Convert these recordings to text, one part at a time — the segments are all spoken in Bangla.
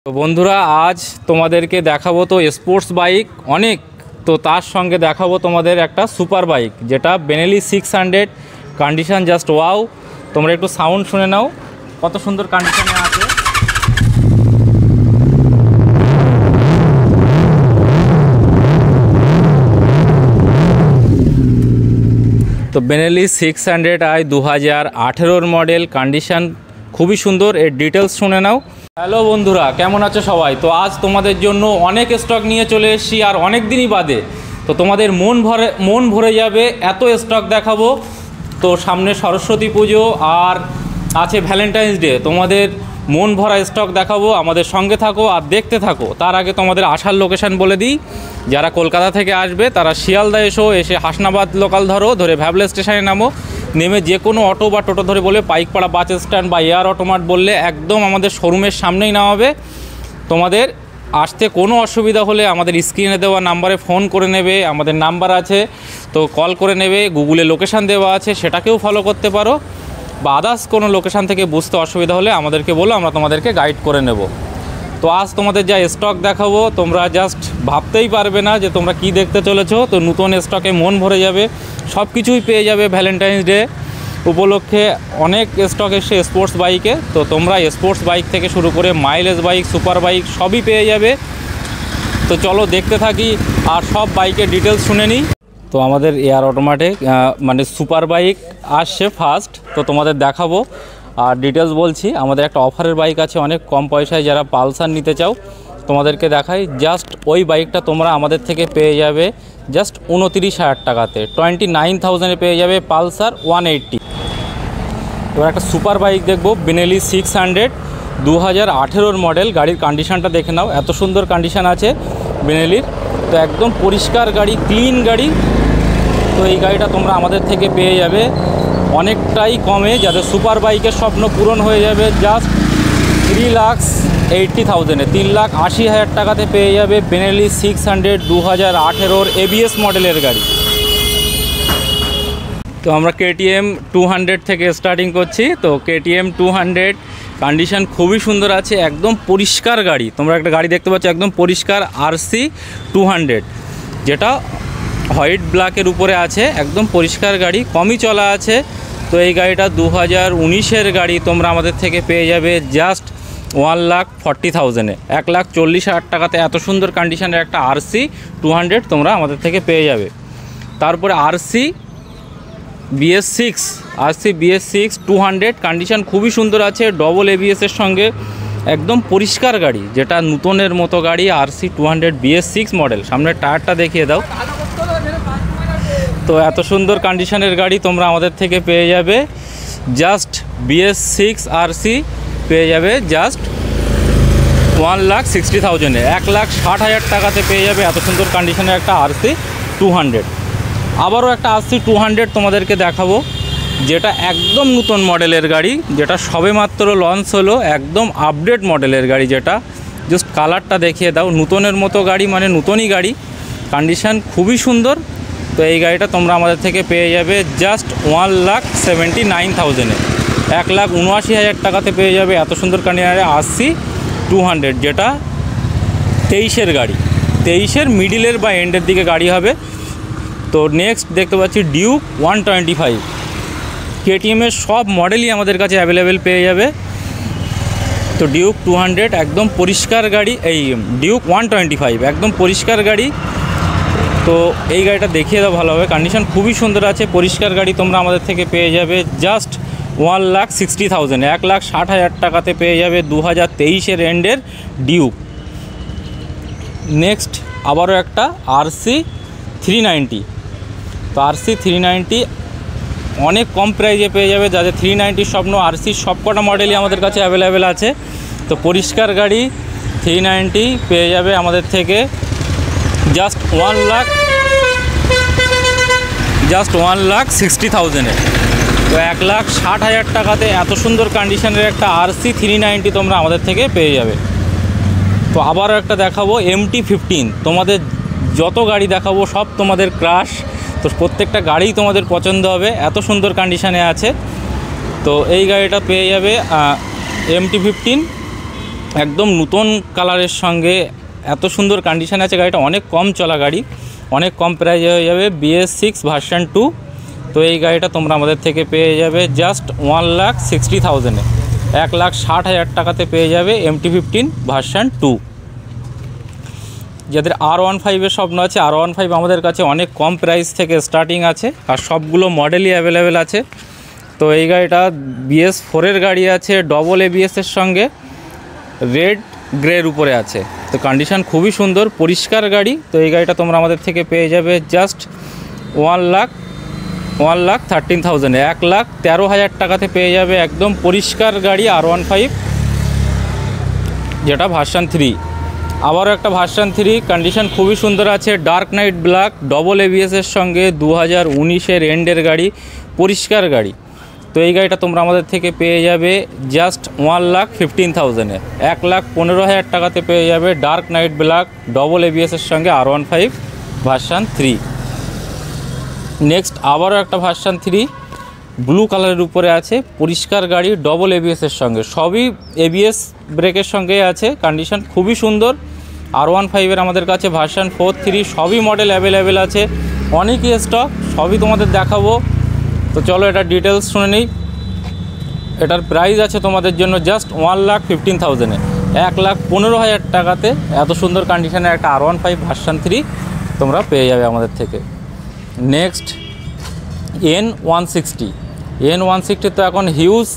তো বন্ধুরা আজ তোমাদেরকে দেখাবো তো স্পোর্টস বাইক অনেক, তো তার সঙ্গে দেখাবো তোমাদের একটা সুপার বাইক যেটা বেনেলি 600। Condition just wow. তোমরা একটু সাউন্ড শুনে নাও কত সুন্দর কন্ডিশনে আছে। তো বেনেলি 600i 2018 মডেল, কন্ডিশন খুবই সুন্দর। এর ডিটেলস শুনে নাও। হ্যালো বন্ধুরা, কেমন আছো সবাই? তো আজ তোমাদের জন্য অনেক স্টক নিয়ে চলে এসেছি, আর অনেক দিনই বাদে। তো তোমাদের মন ভরে যাবে এত স্টক দেখাবো। তো সামনে সরস্বতী পুজো আর আছে ভ্যালেন্টাইন্স ডে, তোমাদের মন ভরা স্টক দেখাবো। আমাদের সঙ্গে থাকো আর দেখতে থাকো। তার আগে তোমাদের আসার লোকেশান বলে দিই। যারা কলকাতা থেকে আসবে তারা শিয়ালদা এসে হাসনাবাদ লোকাল ধরে ভ্যাবলা স্টেশনে নামো। নেমে যে কোনো অটো বা টোটো ধরে বলে পাইকপাড়া বাস স্ট্যান্ড বা এয়ার অটোমার্ট বললে একদম আমাদের শোরুমের সামনেই নামাবে। তোমাদের আসতে কোনো অসুবিধা হলে আমাদের স্ক্রিনে দেওয়া নাম্বারে ফোন করে নেবে। আমাদের নাম্বার আছে, তো কল করে নেবে। গুগলে লোকেশান দেওয়া আছে, সেটাকেও ফলো করতে পারো। বা আদার্স কোনো লোকেশান থেকে বুঝতে অসুবিধা হলে আমাদেরকে বলো, আমরা তোমাদেরকে গাইড করে নেব। তো আজ তোমাদের যা স্টক দেখাবো তোমরা জাস্ট ভাবতেই পারবে না যে তোমরা কি দেখতে চলেছো। তো নতুন স্টকে মন ভরে যাবে, সব কিছুই পেয়ে যাবে। ভ্যালেন্টাইন্স ডে উপলক্ষে অনেক স্টক এসে স্পোর্টস বাইকে। তো তোমরা স্পোর্টস বাইক থেকে শুরু করে মাইলেজ বাইক, সুপার বাইক সবই পেয়ে যাবে। তো চলো দেখতে থাকি আর সব বাইকের ডিটেলস শুনে নিই। তো আমাদের এয়ার অটোমেটিক মানে সুপার বাইক আসছে ফার্স্ট, তো তোমাদের দেখাবো আর ডিটেলস বলছি। আমাদের একটা অফারের বাইক আছে অনেক কম পয়সায়, যারা পালসার নিতে চাও তোমাদেরকে দেখাই। জাস্ট ওই বাইকটা তোমরা আমাদের থেকে পেয়ে যাবে জাস্ট 29,000 টাকাতে, 29,000-এ পেয়ে যাবে পালসার 180। এবার একটা সুপার বাইক দেখবো, বেনেলি 600 2018 মডেল। গাড়ির কন্ডিশানটা দেখে নাও, এত সুন্দর কন্ডিশান আছে বেনেলির। তো একদম পরিষ্কার গাড়ি, ক্লিন গাড়ি। তো এই গাড়িটা তোমরা আমাদের থেকে পেয়ে যাবে অনেকটাই কমে, যাদের সুপার বাইকের স্বপ্ন পূরণ হয়ে যাবে। জাস্ট 3,80,000-এ, 3,80,000 টাকাতে পেয়ে যাবে বেনেলি 600 2018 ABS মডেলের গাড়ি। তো আমরা KTM 200 থেকে স্টার্টিং করছি। তো KTM 200 কন্ডিশন খুবই সুন্দর আছে, একদম পরিষ্কার গাড়ি। তোমরা একটা গাড়ি দেখতে পাচ্ছ একদম পরিষ্কার RC 200, যেটা হোয়াইট ব্ল্যাকের উপরে আছে। একদম পরিষ্কার গাড়ি, কমই চলা আছে। তো এই গাড়িটা 2019-এর গাড়ি, তোমরা আমাদের থেকে পেয়ে যাবে জাস্ট 1,40,000-এ, 1,40,000 টাকাতে এত সুন্দর কন্ডিশনের একটা RC 200 তোমরা আমাদের থেকে পেয়ে যাবে। তারপরে RC BS6 200 কন্ডিশন খুবই সুন্দর আছে, ডবল ABS-এর সঙ্গে, একদম পরিষ্কার গাড়ি, যেটা নতুনের মতো গাড়ি। RC 200 BS6 model. সামনের টায়ারটা দেখিয়ে দাও। তো এত সুন্দর কন্ডিশনের গাড়ি তোমরা আমাদের থেকে পেয়ে যাবে জাস্ট BS6 RC পেয়ে যাবে জাস্ট 1,60,000-এ, 1,60,000 টাকাতে পেয়ে যাবে এত সুন্দর কন্ডিশনের একটা RC 200। আবারও একটা RC 200 তোমাদেরকে দেখাবো, যেটা একদম নতুন মডেলের গাড়ি, যেটা সবেমাত্র লঞ্চ হলো, একদম আপডেট মডেলের গাড়ি। যেটা জাস্ট কালারটা দেখিয়ে দাও, নতুনের মতো গাড়ি, মানে নতুনই গাড়ি, কন্ডিশন খুবই সুন্দর। তো এই গাড়িটা তোমরা আমাদের থেকে পেয়ে যাবে জাস্ট 1,79,000-এ, 1,79,000 টাকাতে পেয়ে যাবে এত সুন্দর কন্ডিশনের RC 200, যেটা 23-এর গাড়ি, 23-এর মিডিলের বা এন্ডের দিকে গাড়ি হবে। তো নেক্সট দেখতে পাচ্ছি ডিউক 125। KTM-এর সব মডেলই আমাদের কাছে অ্যাভেলেবেল পেয়ে যাবে। তো ডিউক 200 একদম পরিষ্কার গাড়ি, এই ডিউক 125 একদম পরিষ্কার গাড়ি। তো এই গাড়িটা দেখিয়ে দাও ভালোভাবে, কন্ডিশন খুবই সুন্দর আছে, পরিষ্কার গাড়ি। তোমরা আমাদের থেকে পেয়ে যাবে জাস্ট 1,60,000-এ, 1,60,000 টাকাতে পেয়ে যাবে 2023-এর এন্ডের ডিউক। নেক্সট আবারও একটা RC 390। তো RC 390 অনেক কম প্রাইজে পেয়ে যাবে। যাদের 390 স্বপ্ন, RC সবকটা মডেলই আমাদের কাছে অ্যাভেলেবেল আছে। তো পরিষ্কার গাড়ি 390 পেয়ে যাবে আমাদের থেকে জাস্ট 1,60,000-এ। তো 1,60,000 টাকাতে এত সুন্দর কন্ডিশনের একটা RC 390 তোমরা আমাদের থেকে পেয়ে যাবে। তো আবারও একটা দেখাবো MT-15। তোমাদের যত গাড়ি দেখাবো সব তোমাদের ক্রাশ। তো প্রত্যেকটা গাড়িই তোমাদের পছন্দ হবে, এত সুন্দর কন্ডিশনে আছে। তো এই গাড়িটা পেয়ে যাবে MT-15 একদম নতুন কালারের সঙ্গে এত সুন্দর কন্ডিশানে আছে গাড়িটা। অনেক কম চলা গাড়ি, অনেক কম প্রাইজে হয়ে যাবে। BS6 version 2। তো এই গাড়িটা তোমরা আমাদের থেকে পেয়ে যাবে জাস্ট 1,60,000-এ, 1,60,000 টাকাতে পেয়ে যাবে MT-15 ভার্সন 2। যাদের R15-এর স্বপ্ন আছে, R15 আমাদের কাছে অনেক কম প্রাইস থেকে স্টার্টিং আছে, আর সবগুলো মডেলই অ্যাভেলেবেল আছে। তো এই গাড়িটা BS4-এর গাড়ি আছে, ডবল ABS-এর সঙ্গে, রেড গ্রের উপরে আছে। তো কন্ডিশান খুবই সুন্দর, পরিষ্কার গাড়ি। তো এই গাড়িটা তোমরা আমাদের থেকে পেয়ে যাবে জাস্ট 1,13,000-এ, 1,13,000 টাকাতে পেয়ে যাবে একদম পরিষ্কার গাড়ি R15, যেটা ভার্সন 3। আবারও একটা ভার্সন 3, কন্ডিশন খুবই সুন্দর আছে, ডার্ক নাইট ব্ল্যাক, ডবল ABS-এর সঙ্গে, 2019-এর এন্ডের গাড়ি, পরিষ্কার গাড়ি। তো এই গাড়িটা তোমরা আমাদের থেকে পেয়ে যাবে জাস্ট 1,15,000-এ, 1,15,000 টাকাতে পেয়ে যাবে ডার্ক নাইট ব্ল্যাক, ডবল ABS-এর সঙ্গে R15 ভার্সন 3। নেক্সট আবারও একটা ভার্সন 3 ব্লু কালারের উপরে আছে, পরিষ্কার গাড়ি, ডবল ABS-এর সঙ্গে, সবই ABS ব্রেকের সঙ্গে আছে। কন্ডিশন খুবই সুন্দর। R15-এর আমাদের কাছে ভার্সন 4, 3 সবই মডেল অ্যাভেলেবেল আছে, অনেকই স্টক, সবই তোমাদের দেখাবো। তো চলো এটার ডিটেলস শুনে নিই। এটার প্রাইস আছে তোমাদের জন্য জাস্ট 1,15,000-এ, 1,15,000 টাকাতে এত সুন্দর কন্ডিশনের একটা R15 ভার্সন 3 তোমরা পেয়ে যাবে আমাদের থেকে। নেক্সট N160 তো এখন হিউজ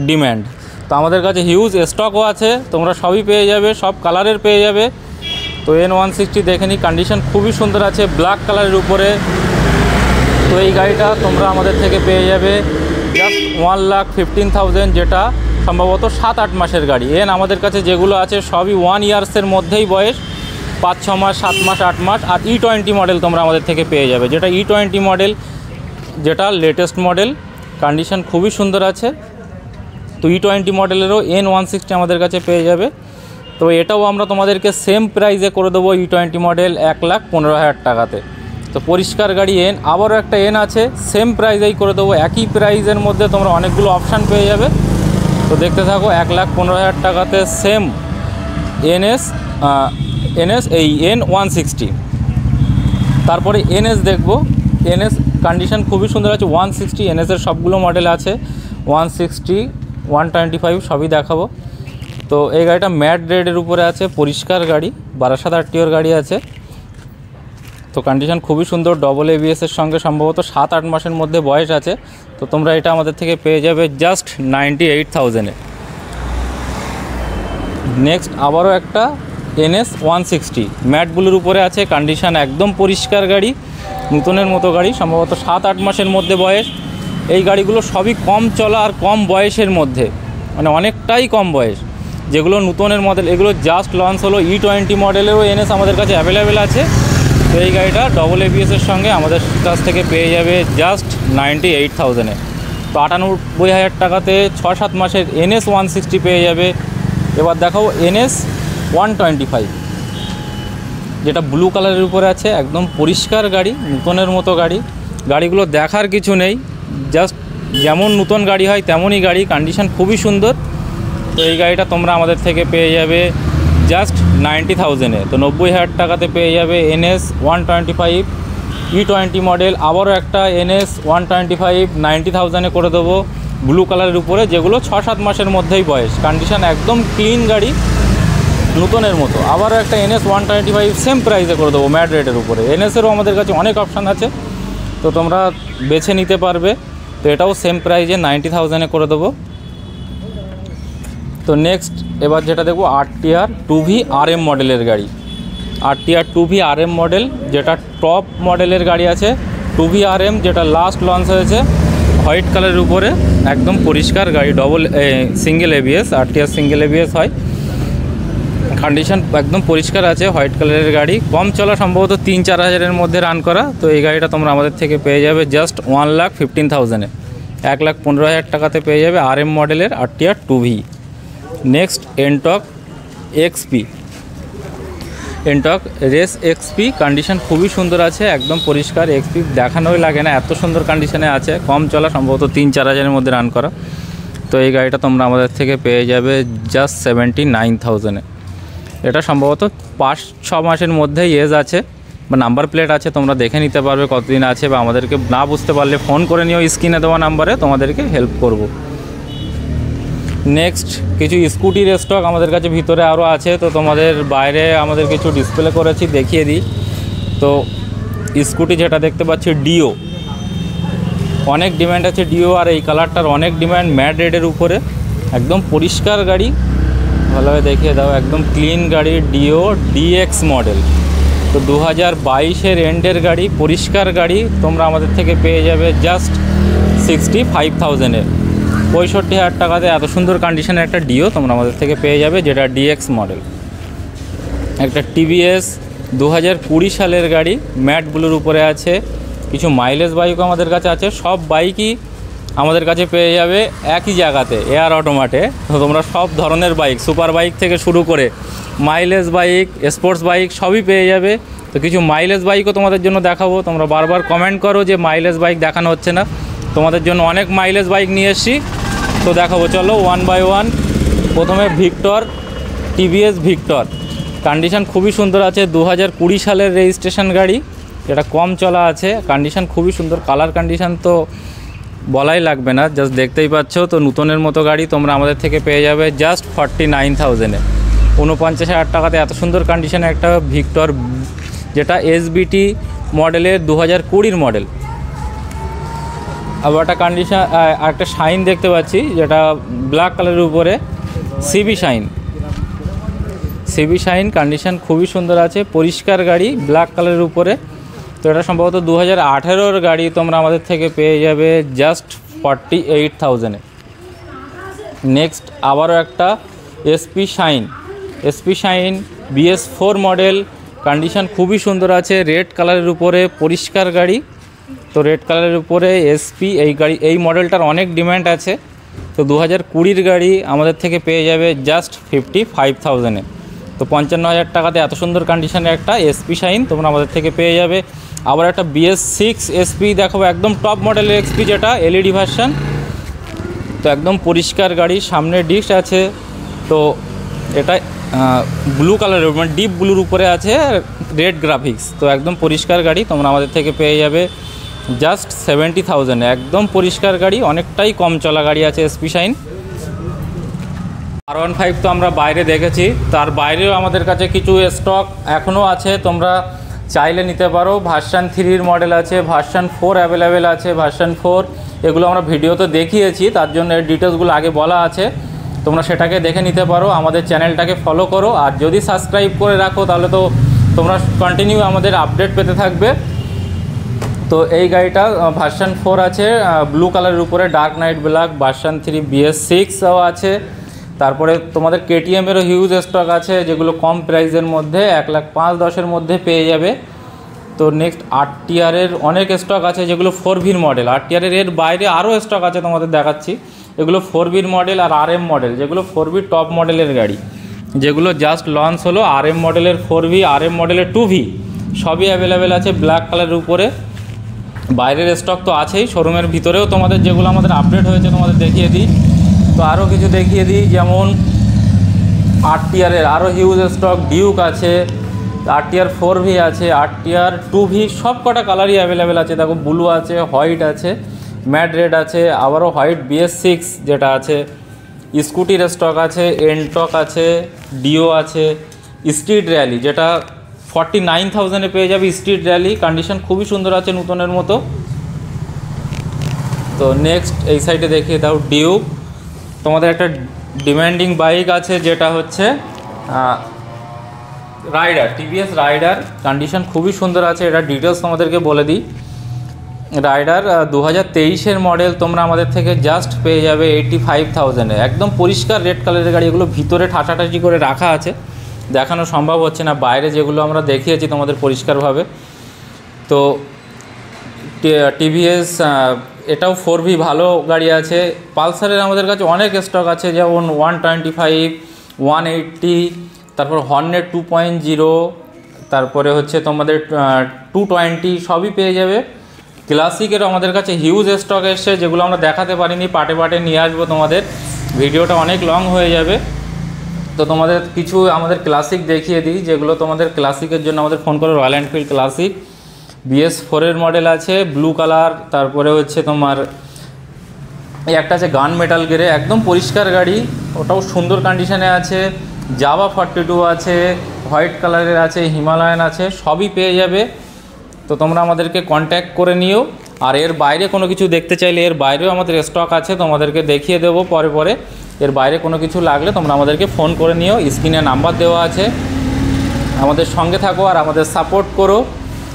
ডিম্যান্ড, তো আমাদের কাছে হিউজ স্টকও আছে, তোমরা সবই পেয়ে যাবে, সব কালারের পেয়ে যাবে। তো N160 দেখে নিই, কন্ডিশন খুবই সুন্দর আছে, ব্ল্যাক কালারের উপরে। তো এই গাড়িটা তোমরা আমাদের থেকে পেয়ে যাবে জাস্ট 1,15,000, যেটা সম্ভবত 7-8 মাসের গাড়ি। আমাদের কাছে যেগুলো আছে সবই 1 ইয়ার্সের মধ্যেই বয়স, 5-6 মাস, 7 মাস, 8 মাস। আর E20 মডেল তোমরা আমাদের থেকে পেয়ে যাবে, যেটা E20 মডেল, যেটা লেটেস্ট মডেল, কন্ডিশন খুবই সুন্দর আছে। তো E20 মডেলেরও N160 আমাদের কাছে পেয়ে যাবে। তো এটাও আমরা তোমাদেরকে সেম প্রাইসে করে দেবো, E20 মডেল 1,15,000 টাকাতে। তো পরিষ্কার গাড়ি আবারও একটা আছে, সেম প্রাইসেই করে দেবো, একই প্রাইসের মধ্যে তোমরা অনেকগুলো অপশান পেয়ে যাবে। তো দেখতে থাকো, 1,15,000 টাকাতে সেম NS এই N160। তারপরে NS দেখবো। NS কন্ডিশন খুবই সুন্দর আছে, 160 NS-এর সবগুলো মডেল আছে, 160, 125 সবই দেখাবো। তো এই গাড়িটা ম্যাট রেডের উপরে আছে, পরিষ্কার গাড়ি, 12 RTOর গাড়ি আছে। তো কন্ডিশন খুবই সুন্দর, ডবল ABS-এর সঙ্গে, সম্ভবত 7-8 মাসের মধ্যে বয়স আছে। তো তোমরা এটা আমাদের থেকে পেয়ে যাবে জাস্ট 98,000-এ। নেক্সট আবারও একটা NS160 ম্যাট ব্লুর উপরে আছে, কন্ডিশন একদম পরিষ্কার গাড়ি, নতুনের মতো গাড়ি, সম্ভবত 7-8 মাসের মধ্যে বয়স। এই গাড়িগুলো সবই কম চলা আর কম বয়সের মধ্যে, মানে অনেকটাই কম বয়স। যেগুলো নতুনের মডেল, এগুলো জাস্ট লঞ্চ হলো। E20 মডেলেরও NS আমাদের কাছে অ্যাভেলেবেল আছে। তো এই গাড়িটা ডবল ABS-এর সঙ্গে আমাদের কাছ থেকে পেয়ে যাবে জাস্ট 98,000-এ। তো 98,000 টাকাতে 6-7 মাসের NS160 পেয়ে যাবে। এবার দেখাও NS125, যেটা ব্লু কালারের উপরে আছে, একদম পরিষ্কার গাড়ি, নতুনের মতো গাড়ি। গাড়িগুলো দেখার কিছু নেই, জাস্ট যেমন নতুন গাড়ি হয় তেমনই গাড়ি, কন্ডিশন খুবই সুন্দর। তো এই গাড়িটা তোমরা আমাদের থেকে পেয়ে যাবে জাস্ট 90,000-এ। তো 90,000 টাকাতে পেয়ে যাবে NS125 E20 মডেল। আবারও একটা NS125 90,000-এ করে দেবো, ব্লু কালারের উপরে, যেগুলো 6-7 মাসের মধ্যেই বয়স, কন্ডিশন একদম ক্লিন গাড়ি, নতুনের মতো। আবারও একটা NS125 সেম প্রাইসে করে দেবো, ম্যাট রেটের উপরে। NS-এরও আমাদের কাছে অনেক অপশান আছে, তো তোমরা বেছে নিতে পারবে। তো এটাও সেম প্রাইসে 90,000-এ করে দেবো। তো নেক্সট এবার যেটা দেখবো RTR 2V RM মডেলের গাড়ি, RTR 2V RM মডেল, যেটা টপ মডেলের গাড়ি আছে। 2V RM যেটা লাস্ট লঞ্চ হয়েছে, হোয়াইট কালারের উপরে, একদম পরিষ্কার গাড়ি, double single ABS, RTR single ABS হয়। কন্ডিশন একদম পরিষ্কার আছে, হোয়াইট কালারের গাড়ি, কম চলা, সম্ভবত 3-4 হাজারের মধ্যে রান করা। তো এই গাড়িটা তোমরা আমাদের থেকে পেয়ে যাবে জাস্ট 1,15,000-এ, 1,15,000 টাকাতে পেয়ে যাবে RM মডেলের RTR 2V। Next Ntorq race XP, condition খুবই সুন্দর আছে, একদম পরিষ্কার। XP দেখানোই লাগে না, এত সুন্দর কন্ডিশনে আছে, কম চলা, সম্ভবত 3-4 হাজারের মধ্যে রান করা। তো তো এই গাড়িটা তোমরা আমাদের থেকে পেয়ে যাবে জাস্ট 79,000-এ। এটা সম্ভবত 5-6 মাসের মধ্যেই এজ আছে বা নাম্বার প্লেট আছে, তোমরা দেখে নিতে পারবে কতদিন আছে, বা আমাদেরকে না বুঝতে পারলে ফোন করে নিও, স্ক্রিনে দেওয়া নাম্বারে তোমাদেরকে হেল্প করব। নেক্সট কিছু স্কুটির স্টক আমাদের কাছে ভিতরে আরও আছে, তো তোমাদের বাইরে আমাদের কিছু ডিসপ্লে করেছি, দেখিয়ে দিই। তো স্কুটি যেটা দেখতে পাচ্ছি ডিও, অনেক ডিমান্ড আছে ডিও, আর এই কালারটার অনেক ডিমান্ড, ম্যাট রেডের উপরে, একদম পরিষ্কার গাড়ি, ভালোভাবে দেখিয়ে দাও, একদম ক্লিন গাড়ি, ডিও ডিএক্স মডেল। তো 2022-এর এন্ডের গাড়ি, পরিষ্কার গাড়ি, তোমরা আমাদের থেকে পেয়ে যাবে জাস্ট 65,000-এ। 65,000 টাকাতে এত সুন্দর কন্ডিশনের একটা ডিও তোমরা আমাদের থেকে পেয়ে যাবে, যেটা ডিএক্স মডেল। একটা টিভিএস 2020 সালের গাড়ি, ম্যাট ব্লুর উপরে আছে। কিছু মাইলেজ বাইকও আমাদের কাছে আছে, সব বাইকই আমাদের কাছে পেয়ে যাবে একই জায়গাতে, এয়ার অটোমার্টে। তো তোমরা সব ধরনের বাইক, সুপার বাইক থেকে শুরু করে মাইলেজ বাইক, স্পোর্টস বাইক সবই পেয়ে যাবে। তো কিছু মাইলেজ বাইকও তোমাদের জন্য দেখাবো। তোমরা বারবার কমেন্ট করো যে মাইলেজ বাইক দেখানো হচ্ছে না, তোমাদের জন্য অনেক মাইলেজ বাইক নিয়ে এসেছি, তো দেখাবো। চলো ওয়ান বাই ওয়ান। প্রথমে ভিক্টর, টিভিএস ভিক্টর, কন্ডিশন খুবই সুন্দর আছে, 2020 সালের রেজিস্ট্রেশন গাড়ি, যেটা কম চলা আছে, কন্ডিশন খুবই সুন্দর, কালার কন্ডিশন তো বলাই লাগবে না, জাস্ট দেখতেই পাচ্ছ। তো নতুনের মতো গাড়ি তোমরা আমাদের থেকে পেয়ে যাবে জাস্ট 49,000-এ। 49,000 টাকাতে এত সুন্দর কন্ডিশনে একটা ভিক্টর, যেটা এসবিটি মডেলের 2020 মডেল। আবার একটা কন্ডিশন, একটা শাইন দেখতে পাচ্ছি, যেটা ব্ল্যাক কালারের উপরে, সিবি শাইন, কন্ডিশন খুবই সুন্দর আছে, পরিষ্কার গাড়ি, ব্ল্যাক কালারের উপরে। তো এটা সম্ভবত 2018-এর গাড়ি, তোমরা আমাদের থেকে পেয়ে যাবে জাস্ট 48,000-এ। নেক্সট আবারও একটা SP shine BS4 model, condition খুবই সুন্দর আছে, রেড কালারের উপরে, পরিষ্কার গাড়ি। তো রেড কালারের উপরে এসপি, এই মডেলটার অনেক ডিমান্ড আছে। তো 2020-এর গাড়ি আমাদের থেকে পেয়ে যাবে জাস্ট 55,000-এ। তো 55,000 টাকাতে এত সুন্দর কন্ডিশনের একটা এসপি শাইন তোমরা আমাদের থেকে পেয়ে যাবে। আবার একটা BS6 এসপি দেখাবো, একদম টপ মডেলের এক্সপি, যেটা এলইডি ভার্সন। তো একদম পরিষ্কার গাড়ি, সামনে ডিস্ক আছে। তো এটা ব্লু কালারের, মানে ডিপ ব্লুর উপরে আছে রেড গ্রাফিক্স। তো একদম পরিষ্কার গাড়ি তোমরা আমাদের থেকে পেয়ে যাবে জাস্ট 70,000-এ। একদম পরিষ্কার গাড়ি, অনেকটাই কম চলা গাড়ি আছে এসপি শাইন। R15 তো আমরা বাইরে দেখেছি, তার বাইরেও আমাদের কাছে কিছু স্টক এখনও আছে, তোমরা চাইলে নিতে পারো। ভার্সন 3-র মডেল আছে, ভার্সন 4 অ্যাভেলেবেল আছে, ভার্সন 4 এগুলো আমরা ভিডিওতে দেখিয়েছি, তার জন্য এর ডিটেলসগুলো আগে বলা আছে, তোমরা সেটাকে দেখে নিতে পারো। আমাদের চ্যানেলটাকে ফলো করো, আর যদি সাবস্ক্রাইব করে রাখো তাহলে তো তোমরা কন্টিনিউ আমাদের আপডেট পেতে থাকবে। তো এই গাড়িটা ভার্সন 4 আছে, ব্লু কালারের উপরে, ডার্ক নাইট ব্ল্যাক। ভার্সন 3 BS6ও আছে। তারপরে তোমাদের KTM-এরও হিউজ স্টক আছে, যেগুলো কম প্রাইসের মধ্যে 1,05,10,000-এর মধ্যে পেয়ে যাবে। তো নেক্সট RTR-এর অনেক স্টক আছে, যেগুলো 4V মডেল। RTR-এর বাইরে আরও স্টক আছে, তোমাদের দেখাচ্ছি। এগুলো 4V মডেল আর RM মডেল, যেগুলো 4V টপ মডেলের গাড়ি, যেগুলো জাস্ট লঞ্চ হলো। RM মডেলের 4V, RM মডেলের 2V সবই অ্যাভেলেবেল আছে ব্ল্যাক কালারের উপরে। বাইরের স্টক তো আছেই, শোরুমের ভিতরেও তোমাদের যেগুলো আমাদের আপডেট হয়েছে তোমাদের দেখিয়ে দিই। তো আরও কিছু দেখিয়ে দিই, যেমন RTR-এর আরও হিউজ স্টক, ডিউক আছে, RTR 4V আছে, RTR 2V, সব কটা কালারই অ্যাভেলেবেল আছে। দেখো ব্লু আছে, হোয়াইট আছে, ম্যাট রেড আছে, আবারও হোয়াইট BS6 যেটা আছে। স্কুটির স্টক আছে, এনটক আছে, ডিও আছে, স্ট্রিট র্যালি, যেটা 49,000-এ পেয়ে যাবে। স্ট্রিট র্যালি কন্ডিশন খুবই সুন্দর আছে, নতুনের মতো। তো নেক্সট এই সাইডে দেখিয়ে দাও, ডিউক। তোমাদের একটা ডিমান্ডিং বাইক আছে, যেটা হচ্ছে রাইডার, টিভিএস রাইডার, কন্ডিশন খুবই সুন্দর আছে। এটা ডিটেলস তোমাদেরকে বলে দিই। রাইডার 2023-এর মডেল, তোমরা আমাদের থেকে জাস্ট পেয়ে যাবে 85,000-এ। একদম পরিষ্কার রেড কালারের গাড়ি, এগুলো ভিতরে ঠাটাঠাটি করে রাখা আছে, দেখানো সম্ভব হচ্ছে না, বাইরে যেগুলো আমরা দেখিয়েছি তোমাদের পরিষ্কারভাবে। তো টিভিএস এটাও 4V ভালো গাড়ি আছে। পালসারের আমাদের কাছে অনেক স্টক আছে, যেমন 125, 180, তারপর হর্নেট 2.0, তারপরে হচ্ছে তোমাদের 220 সবই পেয়ে যাবে। ক্লাসিকেরও আমাদের কাছে হিউজ স্টক এসছে, যেগুলো আমরা দেখাতে পারিনি, পার্টে পার্টে নিয়ে আসবো তোমাদের, ভিডিওটা অনেক লং হয়ে যাবে। তো তোমাদের কিছু আমাদের ক্লাসিক দেখিয়ে দিই, যেগুলো তোমাদের ক্লাসিকের জন্য আমাদের ফোন করো। Royal Enfield classic BS4 model আছে, ব্লু কালার। তারপরে হচ্ছে তোমার এই একটা আছে গান মেটাল গ্রে, একদম পরিষ্কার গাড়ি, ওটাও সুন্দর কন্ডিশনে আছে। জাভা 42 আছে, হোয়াইট কালারের আছে, হিমালয়ান আছে, সবই পেয়ে যাবে। তো তোমরা আমাদেরকে কন্ট্যাক্ট করে নিও। আর এর বাইরে কোনো কিছু দেখতে চাইলে এর বাইরেও আমাদের স্টক আছে, তোমাদেরকে দেখিয়ে দেবো পরে পরে। এর বাইরে কোনো কিছু লাগলে তোমরা আমাদেরকে ফোন করে নিও, স্ক্রিনে নাম্বার দেওয়া আছে। আমাদের সঙ্গে থাকো আর আমাদের সাপোর্ট করো।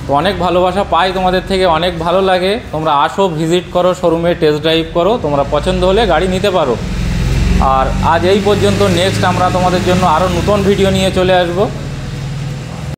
তো অনেক ভালোবাসা পাই তোমাদের থেকে, অনেক ভালো লাগে। তোমরা আসো, ভিজিট করো, শোরুমে টেস্ট ড্রাইভ করো, তোমরা পছন্দ হলে গাড়ি নিতে পারো। আর আজ এই পর্যন্ত, নেক্সট আমরা তোমাদের জন্য আরও নতুন ভিডিও নিয়ে চলে আসবো।